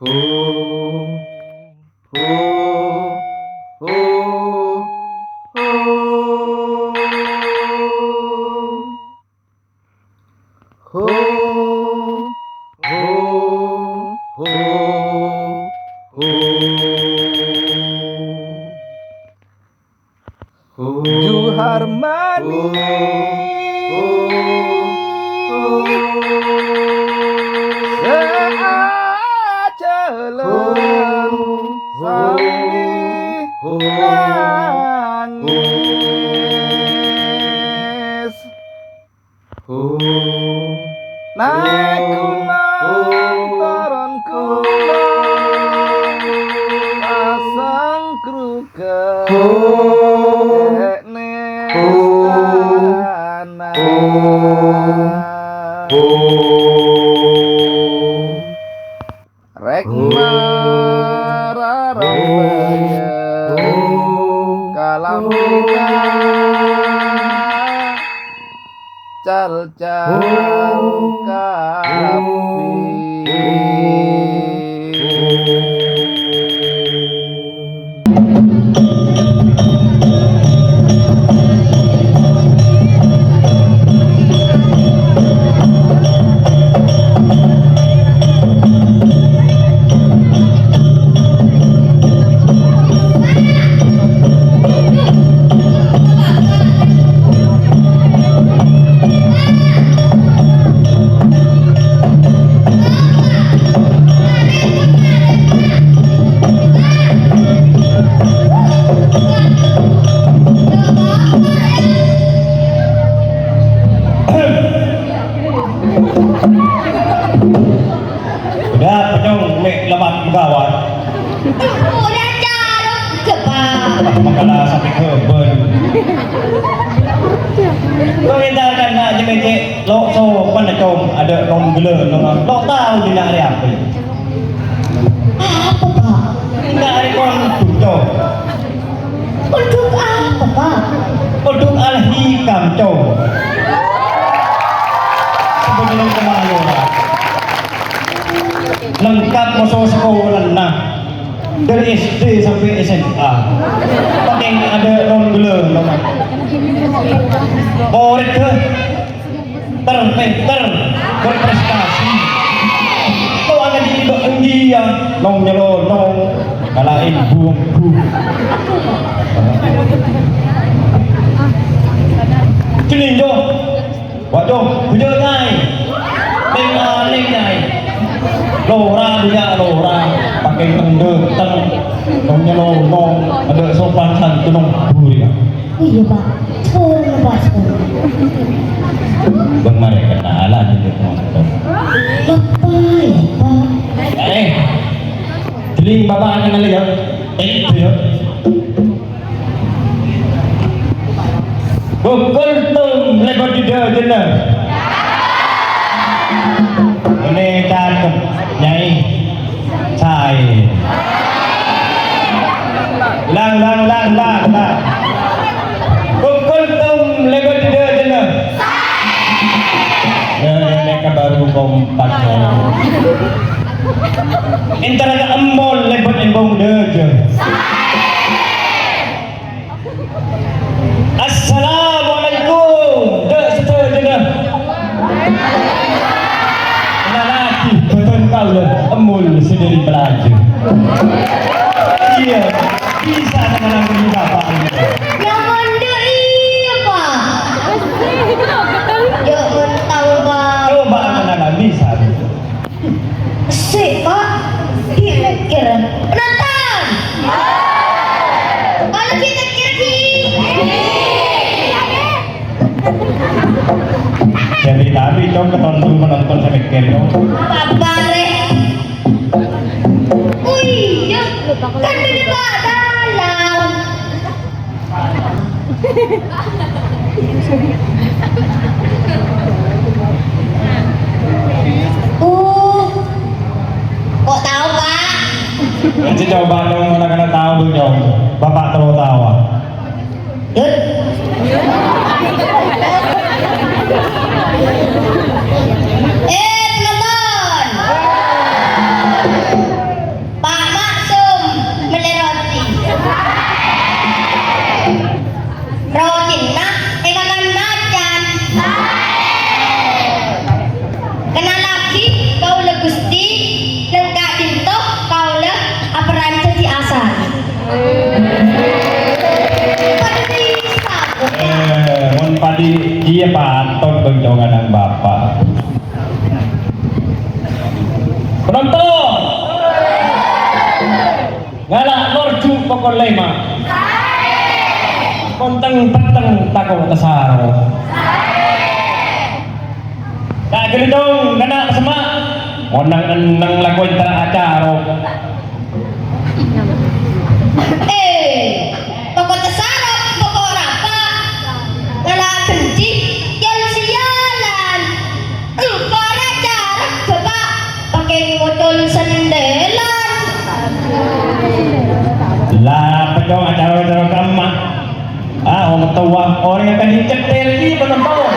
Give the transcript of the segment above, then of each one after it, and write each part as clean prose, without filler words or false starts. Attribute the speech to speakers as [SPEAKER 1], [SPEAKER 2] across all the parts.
[SPEAKER 1] Ho, ho, ho, ho, ho, ho, ho,
[SPEAKER 2] Juhar Mani Seacelan Sami nangis Naik gunung turun gunung Pasang kruket nestana Rek mararambaya kalam cal-cal
[SPEAKER 3] Udah penyong mek lemat megawat.
[SPEAKER 4] Udah carut cepat.
[SPEAKER 3] Makala sampai ke ben. Kau hindarkan nak jemece lok so panacom ada nom gele nom lok tahu di nak hari apa.
[SPEAKER 4] Apa pak?
[SPEAKER 3] Nak hari kon tujo.
[SPEAKER 4] Untuk apa pak?
[SPEAKER 3] Untuk alhi kamco. Sebelum kemayo lah. Lengkap masuk sekolah nah dari SD sampai SMA pakai ada non gele nom murid ke terpinter berprestasi kau ada di India nong nyelonong kalahin buangku kini jo waduh hujan naik neng lora punya lora pakai tende teng nongnya nong ada sopan santun nong buri
[SPEAKER 4] Oh iya pak, tolong pak.
[SPEAKER 3] bang mereka kenalan itu nonton
[SPEAKER 4] Apa ya pak?
[SPEAKER 3] teling bapak kenal ya itu ya bukul tum lebar di dalam ini cakep nyai cai lang pukul tum lebar di dalam mereka baru kompak entar ada embol lebar embong deje assalamualaikum dek seterusnya lelaki betul kau lah emul sendiri belajar iya bisa dengan lagu bapak
[SPEAKER 4] Yang mana iya pak? Jangan tahu pak.
[SPEAKER 3] coba kenalan bisa
[SPEAKER 4] Si pak, kira-kira penonton. Kalau kita
[SPEAKER 3] jadi tapi coba ketonton menonton sampai keno
[SPEAKER 4] Papa re. Iya, kan di pak dalam. Kok tahu pak?
[SPEAKER 3] nanti coba dong anak-anak tahu dong bapak terlalu tawa
[SPEAKER 4] Yud. penonton.
[SPEAKER 3] padi dia pantot bencongan ng bapak. Penonton, ngalak norju pokok lema. Konteng peteng takong tasaro. Tak gelidong kena semak. Onang-enang lagu antara acara.
[SPEAKER 4] Pokok tesarap, pokok rapa. Kalau benci, jalan sialan. Para cara coba pakai motor sendelan.
[SPEAKER 3] Lah, pedong acara-acara kamar. Orang tua, orang yang akan dicetel ini penonton.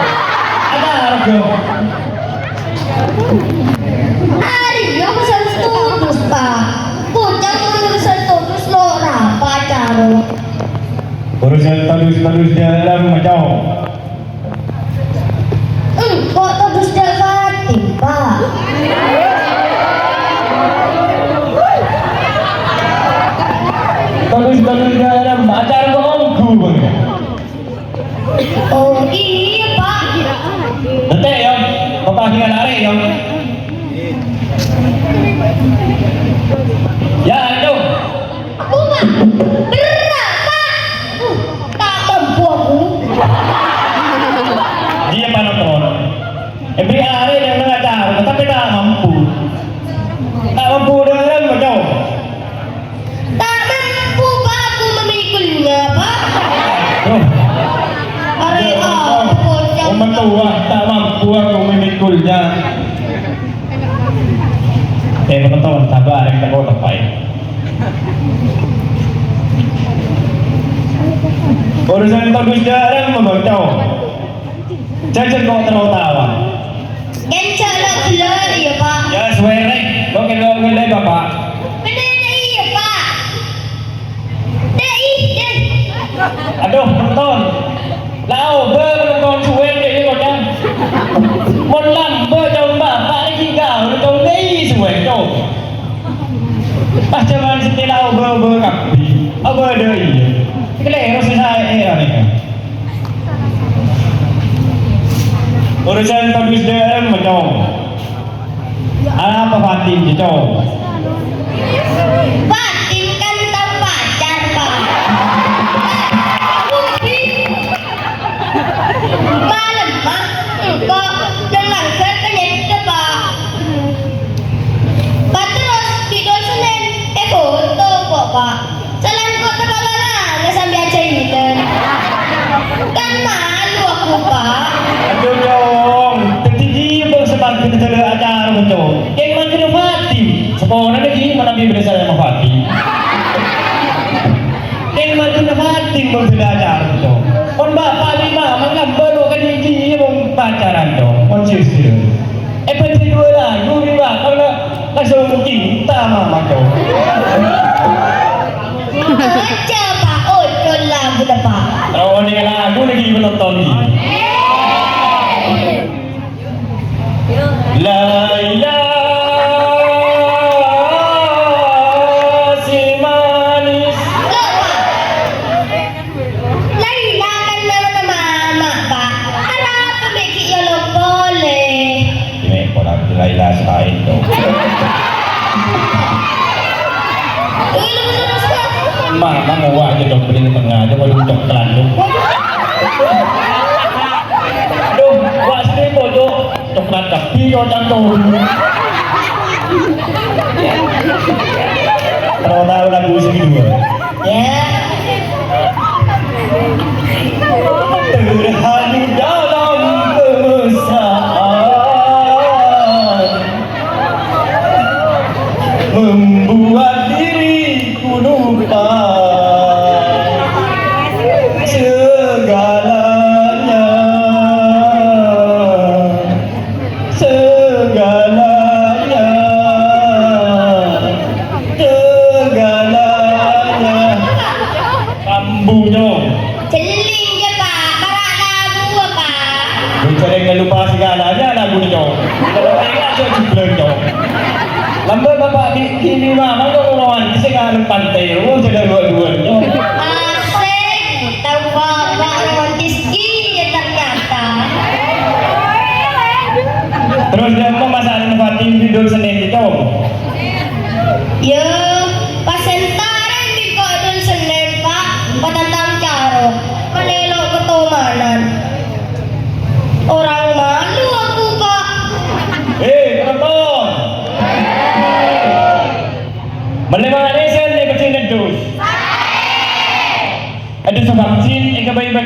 [SPEAKER 3] Ada harga.
[SPEAKER 4] Hari yo pesan tutus pak. Bocah pesan tutus lo rapa caro.
[SPEAKER 3] Urusan talus-talus dalam macam.
[SPEAKER 4] Kok tutus dapatin pak?
[SPEAKER 3] Talus-talus dalam acara bongku bang.
[SPEAKER 4] Oh iya pak.
[SPEAKER 3] Nanti ya, bapak tinggal lari ya. Ya itu.
[SPEAKER 4] Aku mah berat pak. Tak mampu aku.
[SPEAKER 3] Dia penonton. Beri hari yang mengajar, tetapi tak mampu. Tak mampu dengan macam.
[SPEAKER 4] Tak mampu pak aku memikulnya pak.
[SPEAKER 3] Tuh.
[SPEAKER 4] Hari apa bocah?
[SPEAKER 3] Orang tua tak mampu aku memikulnya. Penonton sabar yang tak kau tepai. Urusan bagus jarang membaca. Jangan kau terlalu tawa.
[SPEAKER 4] Kencang nak keluar ya pak.
[SPEAKER 3] Ya suara, kau kena ngulai bapak.
[SPEAKER 4] Benar iya pak. Deh.
[SPEAKER 3] Aduh penonton. Lau penonton suara dia kau jangan. Mon lambe jauh bapak lagi kau, kau ni suara kau. Pas cuman setelah ber kapi, ada iya. Kelihatan saya ni. Urusan bagus dalam macam. Apa Fatim je cok?
[SPEAKER 4] Fatim kan tak pacar pak. Malam pak. Kok dengan kerja pak. Pak terus tidur Senin. Foto kok pak. Jalan kok terbalaran sambil aja ini. Kan malu aku pak.
[SPEAKER 3] Aduh dong, tertiji bang sebab kita jaga acara macam. Yang mana kena Fatim? Sekolah lagi mana biar berasa sama Fatim. Yang mana kena Fatim bang sudah acara macam. On bapak lima, mangam baru kan ini bang pacaran dong, konsisten. Penting dua lah, dua lima kalau langsung mungkin tak mama dong.
[SPEAKER 4] Aja pak. Oh, lagu dah pak.
[SPEAKER 3] Kalau ni lagu lagi menonton ni. Laila si manis.
[SPEAKER 4] Laila kan nama mama pak. Kenapa bikin ya lo boleh?
[SPEAKER 3] Ini orang Laila selain tu. Mama mau aja dong beli tengah aja kalau duduk terlalu. Aduh, wah sini bodoh. Coklat tapi orang tu. Kalau tahu lagu segitu.
[SPEAKER 4] Ya.
[SPEAKER 3] Terhadu dalam kemesraan membuat diriku lupa segalanya, segalanya, segalanya. Kambunya.
[SPEAKER 4] Celing je pak. Para lagu pak.
[SPEAKER 3] Bicara yang lupa segalanya lagu ni jauh. Kalau tengok je jublan jauh. Lambat bapak kini mama kau orang kisah kalau pantai, oh sudah dua-dua.
[SPEAKER 4] Asik. Tahu bapak romantis iya tapi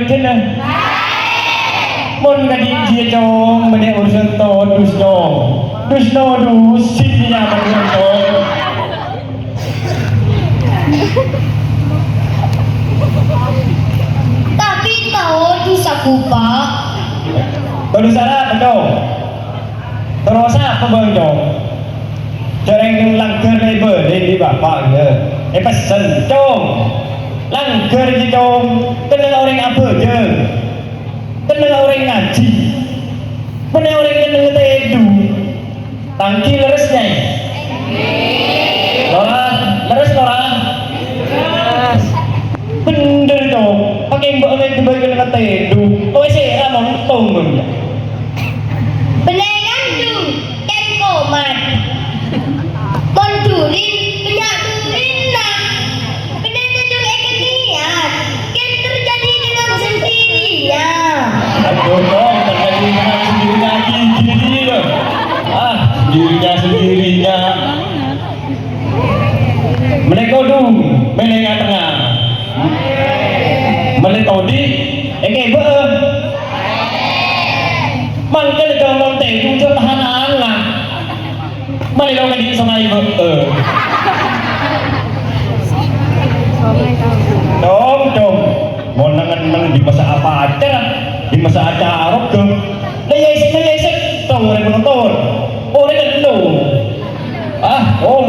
[SPEAKER 3] trên đây môn cái đi chia cho mình để urusan to Dusno du sitnya berusaha
[SPEAKER 4] Tapi tahu dosa kupa.
[SPEAKER 3] baru salah betul terus apa bang dong jarang yang langgar labor di bapak ya pesen dong langgar di dong kenal orang apa je kenal orang ngaji kenal orang kenal tedu tangki leresnya leres bener dong pakai mbak orang kebagian kenal tedu oh sih ramon tong
[SPEAKER 4] Benengan tu ken komat. Mondurin penyadurin lah. Benengan tu niat. Ken terjadi dengan sendirinya.
[SPEAKER 3] aduh dong terjadi dengan sendiri lagi gini loh sendirinya mereka dong menengah tengah mereka di mangkel kalau teh juga tahanan lah mari lo ngadi sama ibu dong mau nangan di masa apa aja di masa acara dong layai tahu orang menonton orang itu om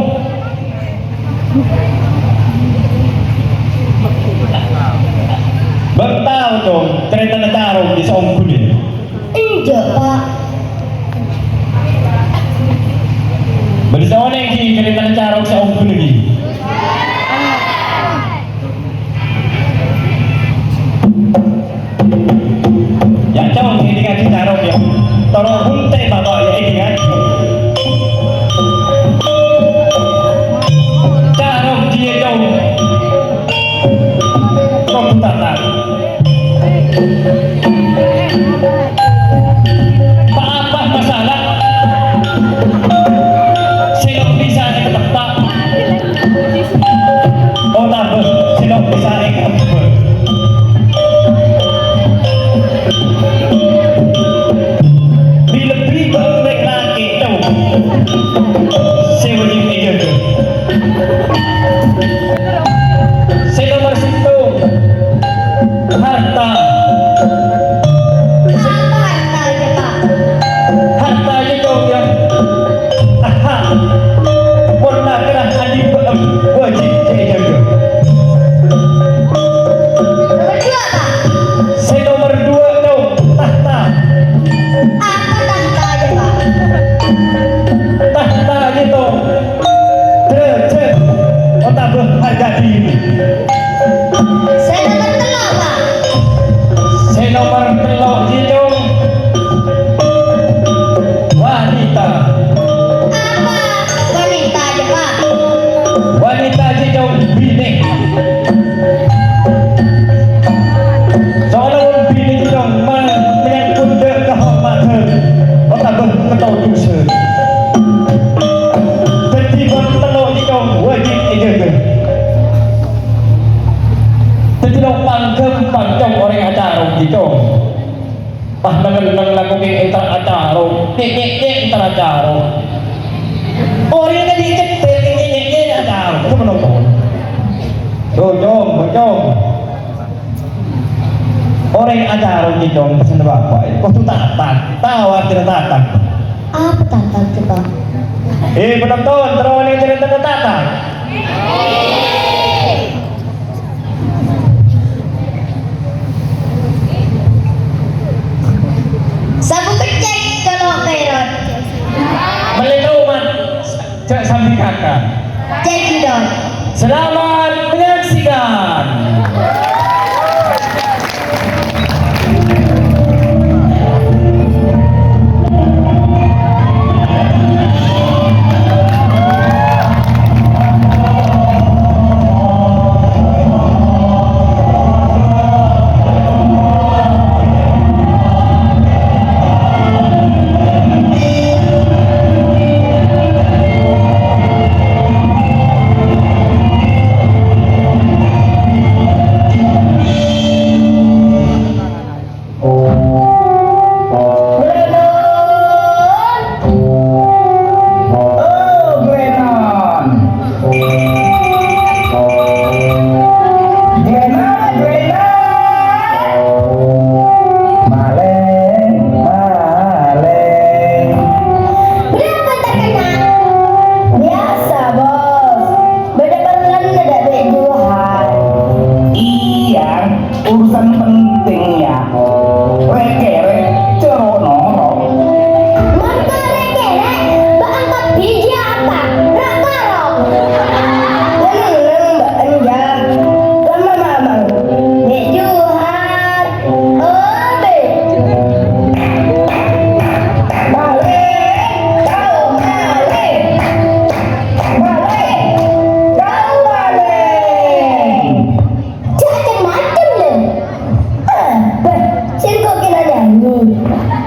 [SPEAKER 3] bertahu dong cerita taruh di seom kuning
[SPEAKER 4] Enggak, Pak.
[SPEAKER 3] Bersama yang di cerita carok sa om kuning. Ya cong ini kan carok ya. Toro hunte bapak ya ini kan. Carok dia cong. Komputer. Apa masalah? Silok bisa diketepak. Oh tak silok bisa diketepak. Bila beri baik lagi tu, saya wajib meja tu. Saya nomor situ harta.
[SPEAKER 4] Apa hartanya, Pak?
[SPEAKER 3] Harta itu yang warna kerah adi wajib saya jaga.
[SPEAKER 4] Nomor 2, Pak.
[SPEAKER 3] Saya nomor 2 tu tahta.
[SPEAKER 4] Apa tahtanya, Pak?
[SPEAKER 3] Tahta itu derajat otak berharga diri.
[SPEAKER 4] Saya nomor 3, Pak.
[SPEAKER 3] Saya nomor 3 itu wanita.
[SPEAKER 4] Apa wanitanya, Pak?
[SPEAKER 3] Wanita itu bini. Soalnya bini itu menyangkut kehormatan otak berketau dosa. Jadi bertelur itu wajib dijaga. Jadi lo pangkem orang acara gitu. Pas nang lakukan acara, entar acara. Orang yang diketel ini acara, itu menonton. Dong. Orang acara gitu pesan bapak. Kau tu tahu arti tatang.
[SPEAKER 4] Apa tahtanya, Pak?
[SPEAKER 3] Penonton, terus yang cerita tatang.
[SPEAKER 4] Sabu kecek kalau kerot.
[SPEAKER 3] Melitu mat, cek sambil kakak.
[SPEAKER 4] Cekidot.
[SPEAKER 3] Selamat menyaksikan.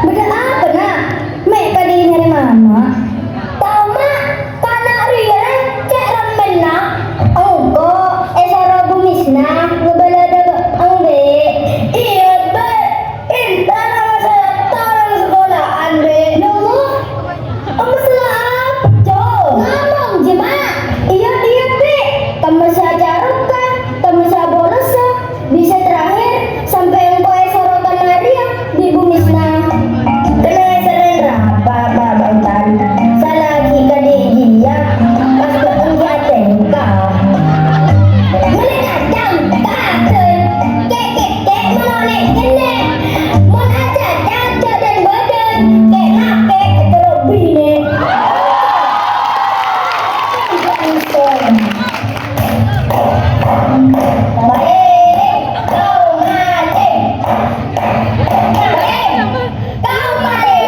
[SPEAKER 4] Beda apa nak? Mek pada nyari mama. Tahu mak, tanah ria cek ramen nak. Oh kok, esara bumisna ngebalada angbe. Iya be, intan nama saya tolong sekolahan be. Loh, kamu salah apa? Ngomong jemaah. Iya dia be, kamu saja ruka, kamu saja bolos bisa terakhir sampai engkau esara tanah ria di bumisna. Kena seren rapa babantan. Salagi kadigya pas beengga tengka. Melina jangkakeun kek menoleh kene. Mun aja caca dan badan kek nake keterobine. Baik, kau ngaceng. Kau mari.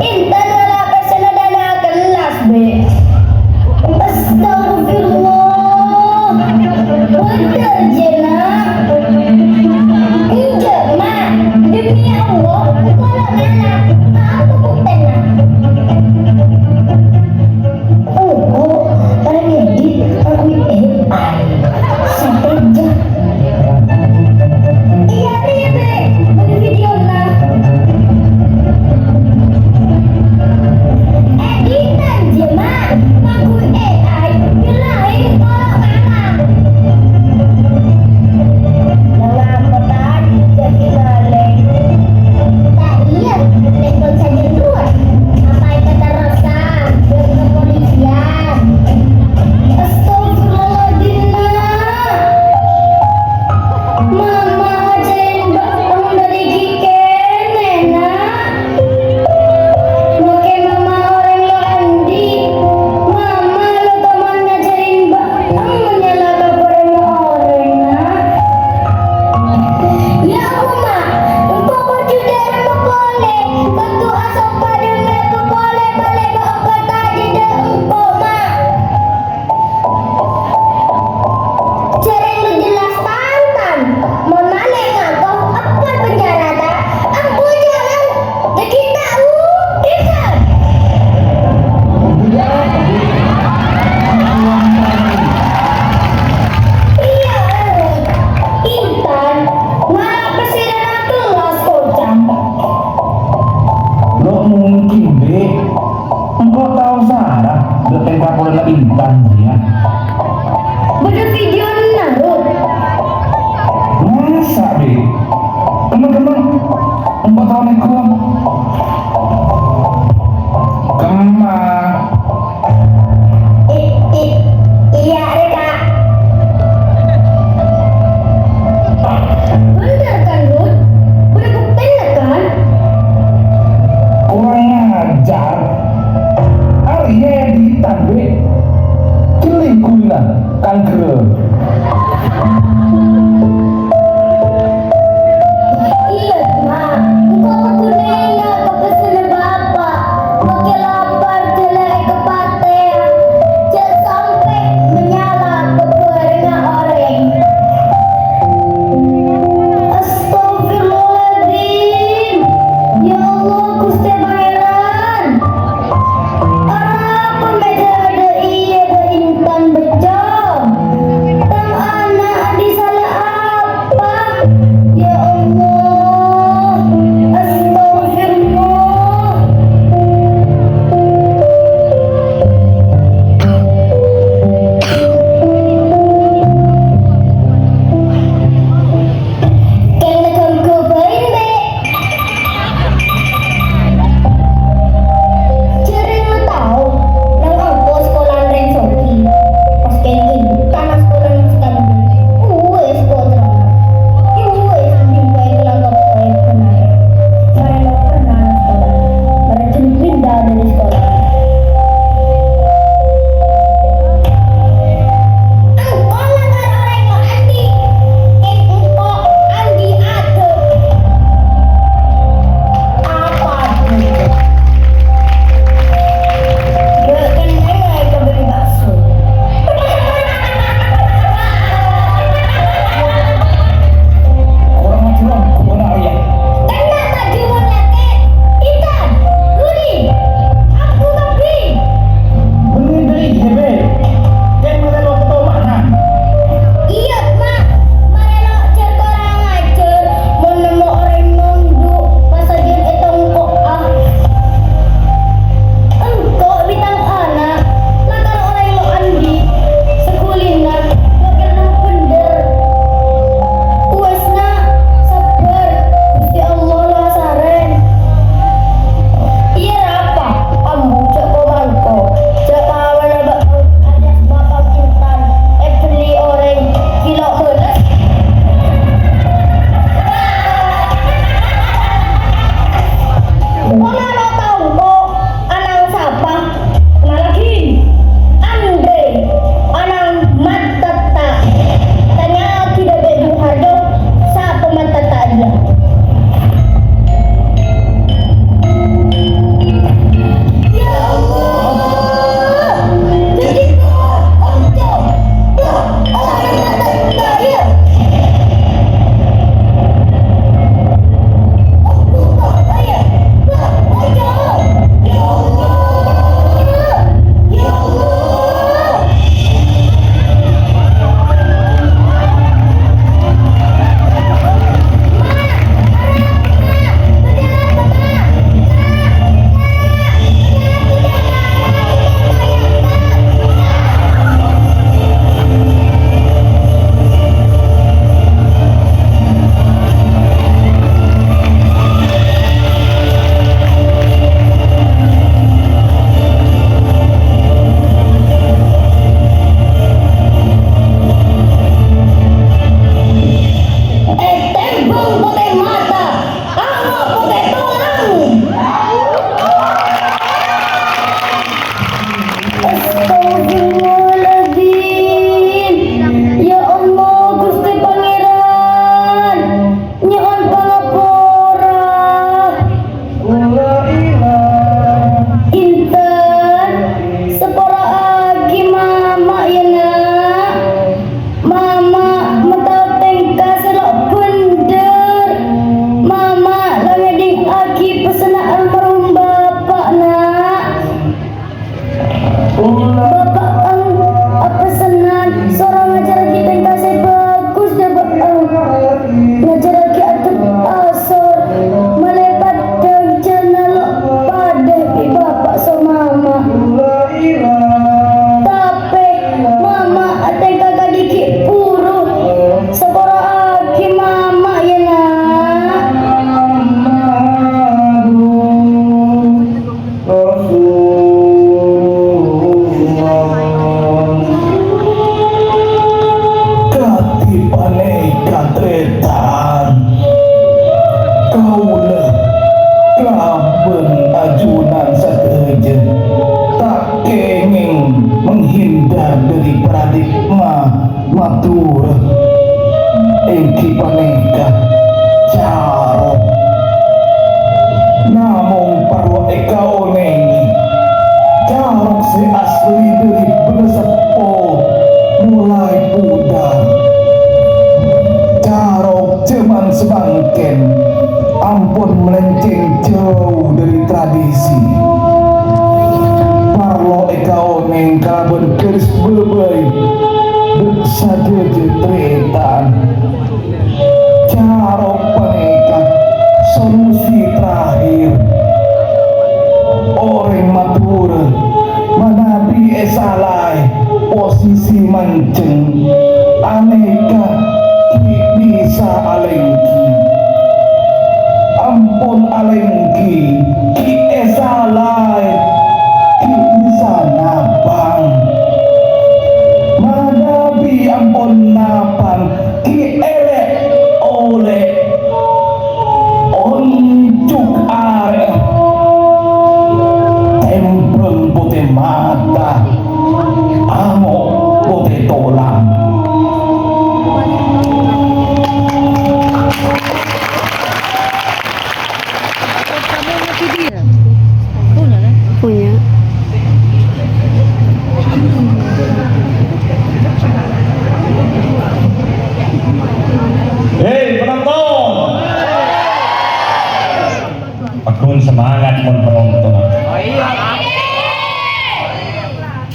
[SPEAKER 4] Intan lalaki senadana kelas be. Astagfirullah. Bener jena. Injek mak. Demi Allah. Kalau nana. Aku bukten nak. Oh, para ngedit. Aku AI. Sampai jam. Iya nih be, bagi video lah. Editan jemaah, ngaku AI, nyelain kalau anak. Dalam kotak jadi galeng. Tak iya, telepon saja keluar. Sampai kata rasa, ke kepolisian. Astagfirullahaladzim. Mama ajarin bakong dari kikene nak. Make mama orang lo andi. Mama lo teman ngajarin bakong menyala kabar lo orang nak. Ya Uma, engkau baju dari boleh. Tentu asal pada mereka boleh balik bakal tadi dah engkau mak. Jarang lu jelas tantan. Mau nanya ngangkau apa penjara tak? Aku jangan. Ya kita kita. Iya, Intan. Malah presiden kelas kocam.
[SPEAKER 2] Lo mungkin be. Engkau tahu Sarah, beteng kapolnya Intan ya.
[SPEAKER 4] Beda video narut.
[SPEAKER 2] Masa be? Teman-teman, engkau tahu nih kuam. Kemah.
[SPEAKER 4] Iya, Reka. Bener kan, Rut? Udah buktiin kan?
[SPEAKER 2] Kurang ajar. Arya editan be. Keling kulinan, kanker.
[SPEAKER 4] Iya, Ma. Engkau
[SPEAKER 2] Kaulah kelaben ajunan sateja, tak kenging menghindar dari paradigma matur. Engki paneka carok, namung parwa eka onengi carok si asli dari besepo mulai pudar. Carok cuman semangken, ampun melenceng jauh dari tradisi. Parlo eka oneng kalaban keris bebai dek saja jetretan. Carok paneka solusi terakhir. Orang matur manabi esalai posisi manceng aneka ki bisa alengki. Ampun alengki ki esalai ki bisa napang. Manabi ampun napan ki elek oleh oncuk arek tembreng putih mata amok putih tolang.
[SPEAKER 5] Punya.
[SPEAKER 3] Hei penonton, pakun semangat mon penonton.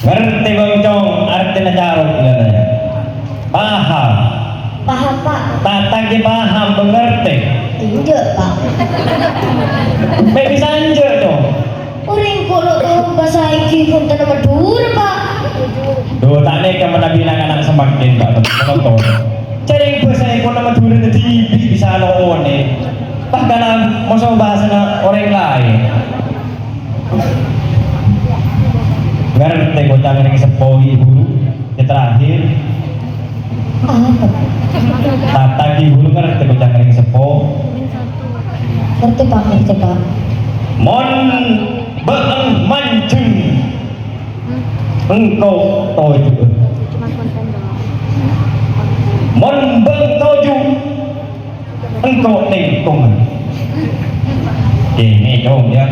[SPEAKER 3] Ngerti bang Cong artinya carok katanya? Paham?
[SPEAKER 4] Paham Pak?
[SPEAKER 3] Tatang paham mengerti.
[SPEAKER 4] Tidak Pak.
[SPEAKER 3] Baik bisa anjir dong.
[SPEAKER 4] Orang kalau tahu bahasa iki pun tanah madur Pak.
[SPEAKER 3] Duh tak neka menabilang anak semakin tak penonton. Jadi bahasa ekonomi dulu di TV bisa nongone. Bahkan mau bahasa orang lain. Ngerti kau jangan yang sepoi hulu yang terakhir.
[SPEAKER 4] Apa?
[SPEAKER 3] Tata di hulu ngerti kau jangan yang sepo.
[SPEAKER 4] Ngerti Pak, ngerti Pak.
[SPEAKER 3] Mon beeng mancing engkau toju. Mon beeng toju engkau nengkong. Ini dong ya.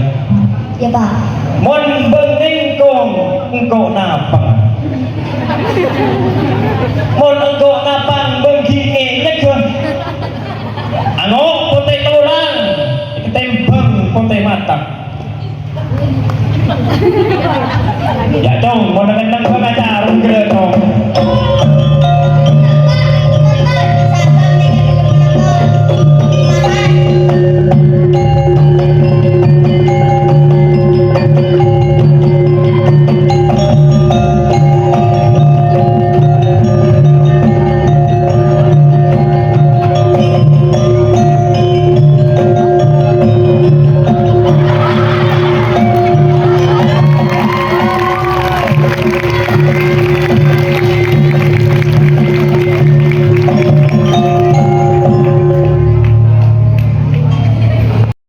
[SPEAKER 4] Ya Pak.
[SPEAKER 3] Mon beeng nengkong engkau napang. Mon engkau napang beeng gini nyekun. Angok putih tulang tembang putih mata. Ya dong, mau dengan nang